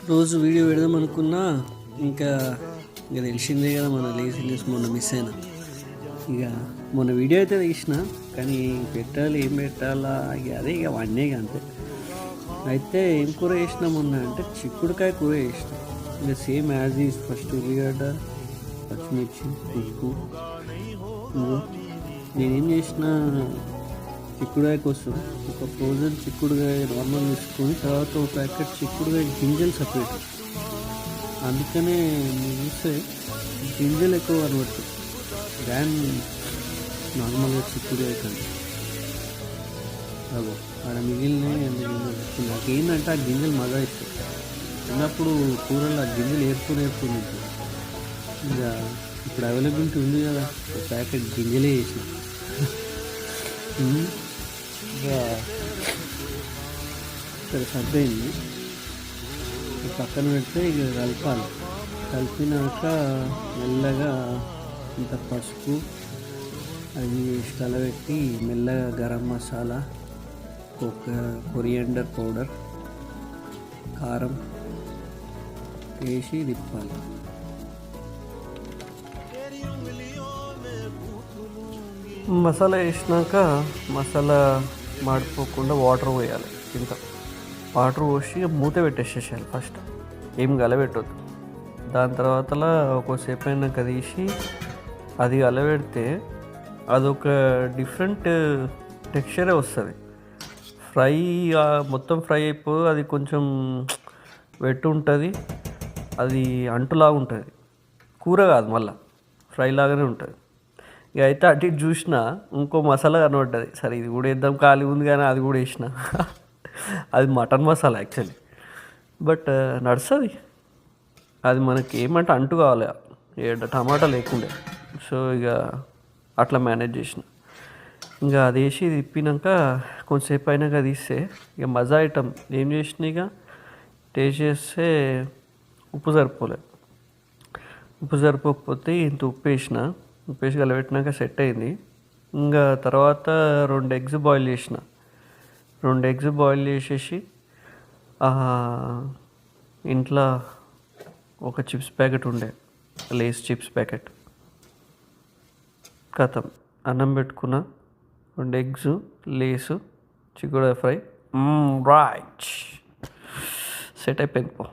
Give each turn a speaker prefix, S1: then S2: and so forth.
S1: రోజు వీడియో పెడదాం అనుకున్నా, ఇంకా తెలిసిందే కదా మన లేజినెస్. మొన్న మిస్ అయినా. ఇక మొన్న వీడియో అయితే తీసిన, కానీ పెట్టాలి ఏం పెట్టాలా అదే ఇక వన్నే అంతే. అయితే ఏం కూర చేసినా మొన్న అంటే చిక్కుడుకాయ కూర చేసిన. ఇక సేమ్ యాజ్ ఈజ్. ఫస్ట్ ఉల్లిగడ్డ, పచ్చిమిర్చి, ఉప్పు. నేనేం చేసిన, చిక్కుడుకాయ కోసం ఒక ఫ్రోజన్ చిక్కుడుకాయ నార్మల్ తీసుకొని తర్వాత ఒక ప్యాకెట్ చిక్కుడుకాయ గింజలు సపరేట్. అందుకనే మీరు చూస్తే గింజలు ఎక్కువ కనబడుతుంది దాన్ నార్మల్గా చిక్కుడుకాయ కంటే. అదో ఆడ మిగిలినవి అన్ని గింజలు. నాకేంటంటే ఆ గింజలు మజా ఇస్తాయి. చిన్నప్పుడు కూరలో ఆ గింజలు ఏర్పుని ఇక ఇప్పుడు అవైలబిలిటీ ఉంది కదా, ఒక ప్యాకెట్ గింజలే వేసి ఇక్కడ సర్దైంది. పక్కన పెడితే ఇక కలపాలి. కలిపినాక మెల్లగా ఇంత పసుపు అది కలబెట్టి మెల్లగా గరం మసాలా, కొరియండర్ పౌడర్, కారం వేసి తిప్పాలి. మసాలా వేసినాక మసాలా మాడిపోకుండా వాటర్ పోయాలి. ఇంత వాటర్ పోసి మూత పెట్టేసేసేయాలి. ఫస్ట్ ఏం గలబెట్టద్దు. దాని తర్వాత ఒకసేపు అయినాక తీసి అది గలబెడితే అదొక డిఫరెంట్ టెక్స్చరే వస్తుంది. ఫ్రై మొత్తం ఫ్రై అయిపోయి అది కొంచెం వెట్టు ఉంటుంది, అది అంటులాగా ఉంటుంది. కూర కాదు, మళ్ళీ ఫ్రై లాగానే ఉంటుంది. ఇక అయితే అటు ఇటు చూసిన ఇంకో మసాలా కనబడ్డది. సరే ఇది కూడా వేద్దాం, ఖాళీ ఉంది కానీ అది కూడా వేసిన. అది మటన్ మసాలా యాక్చువల్లీ, బట్ నడుస్తుంది. అది మనకి ఏమంటే అంటు కావాలి, టమాటా లేకుండే. సో ఇక అట్లా మేనేజ్ చేసిన. ఇంకా అది వేసి తిప్పినాక కొంచెంసేపు అయినాక తీస్తే ఇక మజా ఐటమ్ ఏం చేసిన, ఇక టేస్ట్ చేస్తే ఉప్పు సరిపోలేదు. ఉప్పు సరిపోకపోతే ఇంత ఉప్పు వేసిన. ఉప్పు వేసి కలబెట్టినాక సెట్ అయింది. ఇంకా తర్వాత 2 ఎగ్స్ బాయిల్ చేసిన. 2 ఎగ్స్ బాయిల్ చేసేసి ఇంట్లో ఒక చిప్స్ ప్యాకెట్ ఉండే, లేస్ చిప్స్ ప్యాకెట్, కథం అన్నం పెట్టుకున్న, 2 ఎగ్స్, లేసు, చిక్కుడుకాయ ఫ్రై, రైట్ సెట్ అయిపోయింది పో.